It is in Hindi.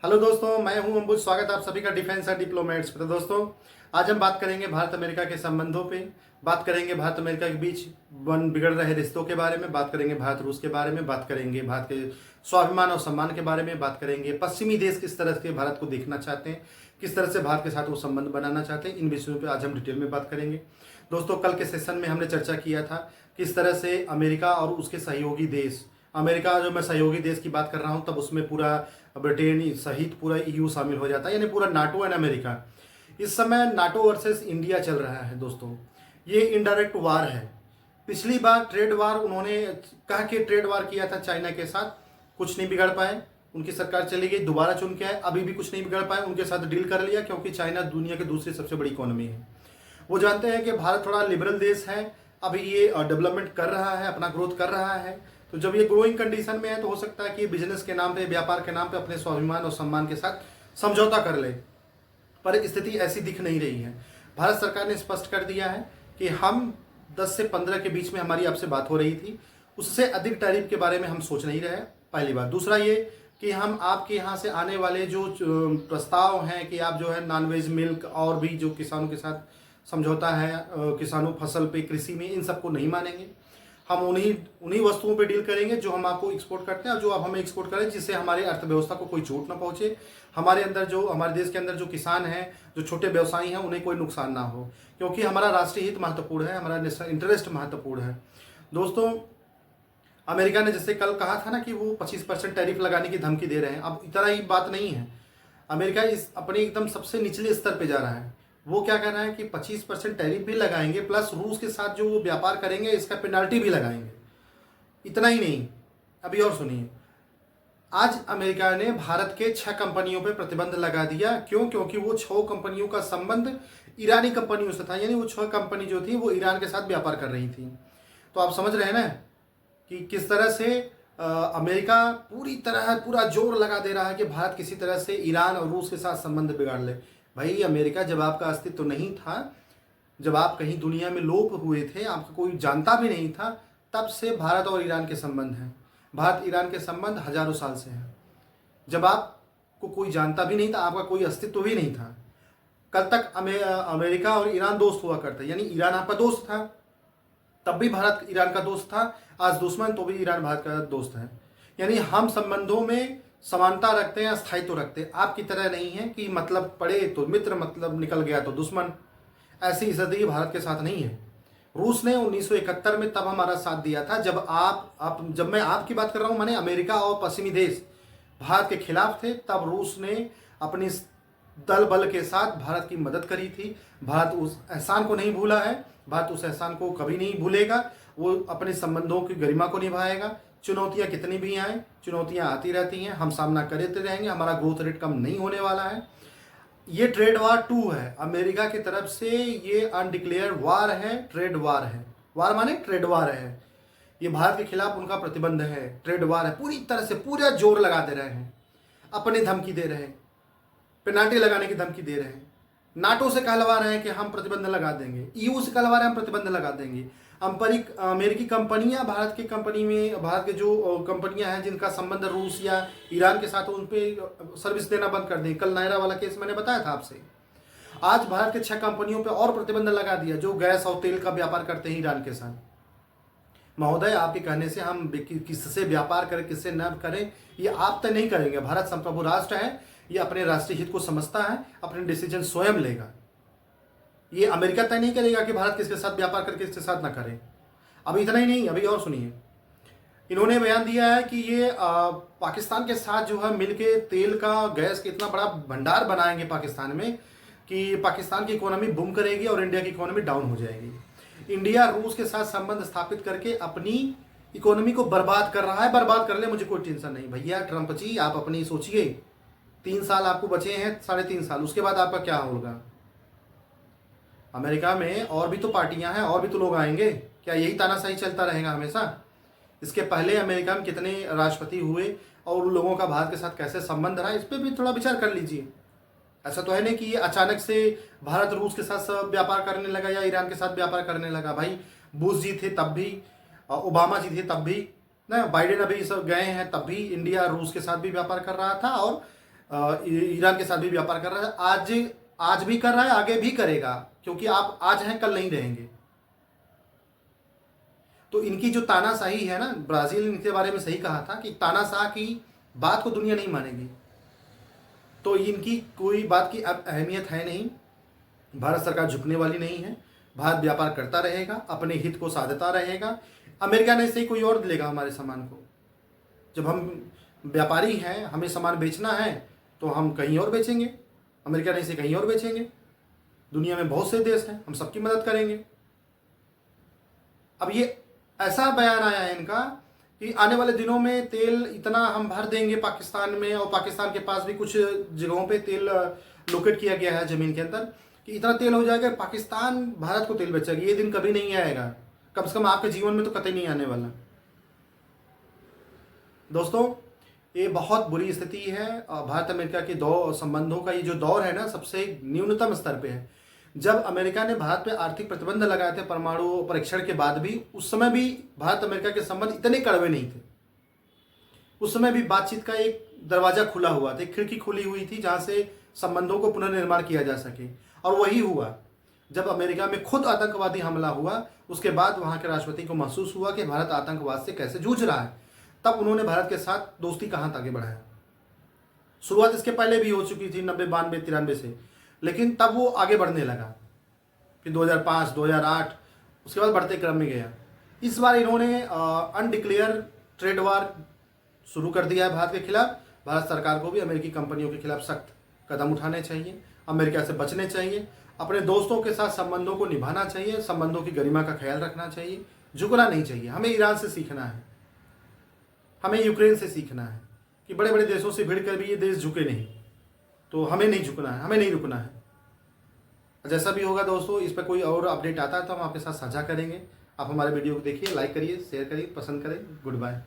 हेलो दोस्तों, मैं हूं अंबुज। स्वागत है आप सभी का डिफेंस एंड डिप्लोमेट्स पे। तो दोस्तों, आज हम बात करेंगे भारत अमेरिका के संबंधों पे। बात करेंगे भारत अमेरिका के बीच बन बिगड़ रहे रिश्तों के बारे में। बात करेंगे भारत रूस के बारे में। बात करेंगे भारत के स्वाभिमान और सम्मान के बारे में। बात करेंगे पश्चिमी देश किस तरह से भारत को देखना चाहते हैं, किस तरह से भारत के साथ वो संबंध बनाना चाहते हैं। इन विषयों पर आज हम डिटेल में बात करेंगे। दोस्तों, कल के सेशन में हमने चर्चा किया था किस तरह से अमेरिका और उसके सहयोगी देश, अमेरिका जो मैं सहयोगी देश की बात कर रहा हूं, तब उसमें पूरा ब्रिटेन सहित पूरा ईयू शामिल हो जाता है, यानी पूरा नाटो एंड अमेरिका। इस समय नाटो वर्सेस इंडिया चल रहा है दोस्तों। ये इनडायरेक्ट वार है। पिछली बार ट्रेड वार उन्होंने कहा कि ट्रेड वार किया था चाइना के साथ, कुछ नहीं बिगड़ पाए, उनकी सरकार चली गई, दोबारा चुन के आए, अभी भी कुछ नहीं बिगड़ पाए, उनके साथ डील कर लिया, क्योंकि चाइना दुनिया की दूसरी सबसे बड़ी इकोनॉमी है। वो जानते हैं कि भारत थोड़ा लिबरल देश है, अभी ये डेवलपमेंट कर रहा है, अपना ग्रोथ कर रहा है। तो जब ये ग्रोइंग कंडीशन में है तो हो सकता है कि बिजनेस के नाम पे, व्यापार के नाम पे अपने स्वाभिमान और सम्मान के साथ समझौता कर ले, पर स्थिति ऐसी दिख नहीं रही है। भारत सरकार ने स्पष्ट कर दिया है कि हम 10 से 15 के बीच में हमारी आपसे बात हो रही थी, उससे अधिक टैरिफ के बारे में हम सोच नहीं रहे। पहली बात। दूसरा ये कि हम आपके यहाँ से आने वाले जो प्रस्ताव हैं कि आप जो है नॉनवेज, मिल्क और भी जो किसानों के साथ समझौता है, किसानों फसल पे, कृषि में, इन सबको नहीं मानेंगे। हम उन्हीं उन्हीं वस्तुओं पे डील करेंगे जो हम आपको एक्सपोर्ट करते हैं और जो आप हमें एक्सपोर्ट करें, जिससे हमारे अर्थव्यवस्था को कोई चोट ना पहुंचे, हमारे अंदर जो, हमारे देश के अंदर जो किसान हैं, जो छोटे व्यवसायी हैं, उन्हें कोई नुकसान ना हो, क्योंकि हमारा राष्ट्रीय हित महत्वपूर्ण है, हमारा नेशनल इंटरेस्ट महत्वपूर्ण है। दोस्तों, अमेरिका ने जैसे कल कहा था ना कि वो 25% टैरिफ लगाने की धमकी दे रहे हैं, अब इतना ही बात नहीं है। अमेरिका इस अपने एकदम सबसे निचले स्तर पे जा रहा है। वो क्या कर रहा है कि 25% टैरिफ भी लगाएंगे, प्लस रूस के साथ जो वो व्यापार करेंगे इसका पेनल्टी भी लगाएंगे। इतना ही नहीं, अभी और सुनिए। आज अमेरिका ने भारत के 6 कंपनियों पे प्रतिबंध लगा दिया। क्यों? क्योंकि वो 6 कंपनियों का संबंध ईरानी कंपनियों से था, यानी वो 6 कंपनी जो थी वो ईरान के साथ व्यापार कर रही थी। तो आप समझ रहे हैं ना कि किस तरह से अमेरिका पूरी तरह पूरा जोर लगा दे रहा है कि भारत किसी तरह से ईरान और रूस के साथ संबंध बिगाड़ ले। भाई, अमेरिका जब आपका अस्तित्व नहीं था, जब आप कहीं दुनिया में लोप हुए थे, आपको कोई जानता भी नहीं था, तब से भारत और ईरान के संबंध हैं। भारत ईरान के संबंध हजारों साल से हैं। जब आपको कोई जानता भी नहीं था, आपका कोई अस्तित्व भी नहीं था, कल तक अमेरिका और ईरान दोस्त हुआ करते, यानी ईरान आपका दोस्त था, तब भी भारत ईरान का दोस्त था। आज दुश्मन तो भी ईरान भारत का दोस्त है। यानी हम संबंधों में समानता रखते हैं, स्थायित्व रखते हैं। आपकी तरह नहीं है कि मतलब पड़े तो मित्र, मतलब निकल गया तो दुश्मन। ऐसी स्थिति भारत के साथ नहीं है। रूस ने 1971 में तब हमारा साथ दिया था, जब मैं आपकी बात कर रहा हूं, माने अमेरिका और पश्चिमी देश भारत के खिलाफ थे, तब रूस ने अपनी दल बल के साथ भारत की मदद करी थी। भारत उस एहसान को नहीं भूला है, भारत उस एहसान को कभी नहीं भूलेगा। वो अपने संबंधों की गरिमा को निभाएगा। चुनौतियां कितनी भी आए, चुनौतियां आती रहती हैं, हम सामना करते रहेंगे, हमारा ग्रोथ रेट कम नहीं होने वाला है। ये ट्रेड वार 2 है अमेरिका की तरफ से। ये अनडिक्लेयर वार है, ट्रेड वार है। वार माने ट्रेड वार है। ये भारत के खिलाफ उनका प्रतिबंध है, ट्रेड वार है। पूरी तरह से पूरा जोर लगा दे रहे हैं, अपनी धमकी दे रहे हैं, पेनाल्टी लगाने की धमकी दे रहे हैं। नाटो से कहलवा रहे हैं कि हम प्रतिबंध लगा देंगे, ईयू से कहलवा रहे हैं हम प्रतिबंध लगा देंगे। अमेरिकी कंपनियां भारत की कंपनी में, भारत के जो कंपनियां हैं जिनका संबंध रूस या ईरान के साथ, उन पे सर्विस देना बंद कर दें। कल नायरा वाला केस मैंने बताया था आपसे। आज भारत के 6 कंपनियों पे और प्रतिबंध लगा दिया जो गैस और तेल का व्यापार करते हैं ईरान के साथ। महोदय, आपके कहने से हम किससे व्यापार करें, किससे न करें, ये आप तय नहीं करेंगे। भारत संप्रभु राष्ट्र है, ये अपने राष्ट्रीय हित को समझता है, अपने डिसीजन स्वयं लेगा। ये अमेरिका तय नहीं करेगा कि भारत किसके साथ व्यापार करके किसके साथ ना करे। अब इतना ही नहीं, अभी और सुनिए। इन्होंने बयान दिया है कि ये पाकिस्तान के साथ जो है मिलके तेल का, गैस का इतना बड़ा भंडार बनाएंगे पाकिस्तान में कि पाकिस्तान की इकोनॉमी बूम करेगी और इंडिया की इकोनॉमी डाउन हो जाएगी। इंडिया रूस के साथ संबंध स्थापित करके अपनी इकोनॉमी को बर्बाद कर रहा है। बर्बाद कर ले, मुझे कोई टेंशन नहीं। भैया ट्रंप जी, आप अपनी सोचिए। 3 साल आपको बचे हैं, 3.5 साल, उसके बाद आपका क्या होगा? अमेरिका में और भी तो पार्टियां हैं, और भी तो लोग आएंगे। क्या यही तानाशाही चलता रहेगा हमेशा? इसके पहले अमेरिका में कितने राष्ट्रपति हुए और उन लोगों का भारत के साथ कैसे संबंध रहा, इस पर भी थोड़ा विचार कर लीजिए। ऐसा तो है नहीं कि ये अचानक से भारत रूस के साथ व्यापार करने लगा या ईरान के साथ व्यापार करने लगा। भाई, बुश जी थे तब भी, ओबामा जी थे तब भी, ना बाइडेन अभी सब गए हैं तब भी इंडिया रूस के साथ भी व्यापार कर रहा था और ईरान के साथ भी व्यापार कर रहा है, आज भी कर रहा है, आगे भी करेगा, क्योंकि आप आज हैं कल नहीं रहेंगे। तो इनकी जो तानाशाही है ना, ब्राजील ने इनके बारे में सही कहा था कि तानाशाह की बात को दुनिया नहीं मानेगी। तो इनकी कोई बात की अब अहमियत है नहीं। भारत सरकार झुकने वाली नहीं है। भारत व्यापार करता रहेगा, अपने हित को साधता रहेगा। अमेरिका नहीं सही कोई और लेगा हमारे सामान को। जब हम व्यापारी हैं, हमें सामान बेचना है तो हम कहीं और बेचेंगे, अमेरिका नहीं से कहीं और बेचेंगे। दुनिया में बहुत से देश हैं, हम सबकी मदद करेंगे। अब ये ऐसा बयान आया है इनका कि आने वाले दिनों में तेल इतना हम भर देंगे पाकिस्तान में, और पाकिस्तान के पास भी कुछ जगहों पे तेल लोकेट किया गया है ज़मीन के अंदर, कि इतना तेल हो जाएगा पाकिस्तान भारत को तेल बेचेगा। ये दिन कभी नहीं आएगा, कम से कम आपके जीवन में तो कतई नहीं आने वाला। दोस्तों, ये बहुत बुरी स्थिति है। भारत अमेरिका के दो संबंधों का ये जो दौर है ना, सबसे न्यूनतम स्तर पे है। जब अमेरिका ने भारत पे आर्थिक प्रतिबंध लगाए थे परमाणु परीक्षण के बाद भी, उस समय भी भारत अमेरिका के संबंध इतने कड़वे नहीं थे। उस समय भी बातचीत का एक दरवाजा खुला हुआ था, एक खिड़की खुली हुई थी जहां से संबंधों को पुनर्निर्माण किया जा सके। और वही हुआ जब अमेरिका में खुद आतंकवादी हमला हुआ। उसके बाद वहां के राष्ट्रपति को महसूस हुआ कि भारत आतंकवाद से कैसे जूझ रहा है। तब उन्होंने भारत के साथ दोस्ती का हाथ आगे बढ़ाया। शुरुआत इसके पहले भी हो चुकी थी 90, 92, 93 से, लेकिन तब वो आगे बढ़ने लगा। फिर 2005, 2008, उसके बाद बढ़ते क्रम में गया। इस बार इन्होंने अनडिक्लेयर ट्रेड वार शुरू कर दिया है भारत के खिलाफ। भारत सरकार को भी अमेरिकी कंपनियों के खिलाफ सख्त कदम उठाने चाहिए, अमेरिका से बचने चाहिए, अपने दोस्तों के साथ संबंधों को निभाना चाहिए, संबंधों की गरिमा का ख्याल रखना चाहिए, झुकना नहीं चाहिए। हमें ईरान से सीखना है, हमें यूक्रेन से सीखना है कि बड़े बड़े देशों से भिड़ कर भी ये देश झुके नहीं। तो हमें नहीं झुकना है, हमें नहीं रुकना है। जैसा भी होगा दोस्तों, इस पर कोई और अपडेट आता है तो हम आपके साथ साझा करेंगे। आप हमारे वीडियो को देखिए, लाइक करिए, शेयर करिए, पसंद करें। Good bye.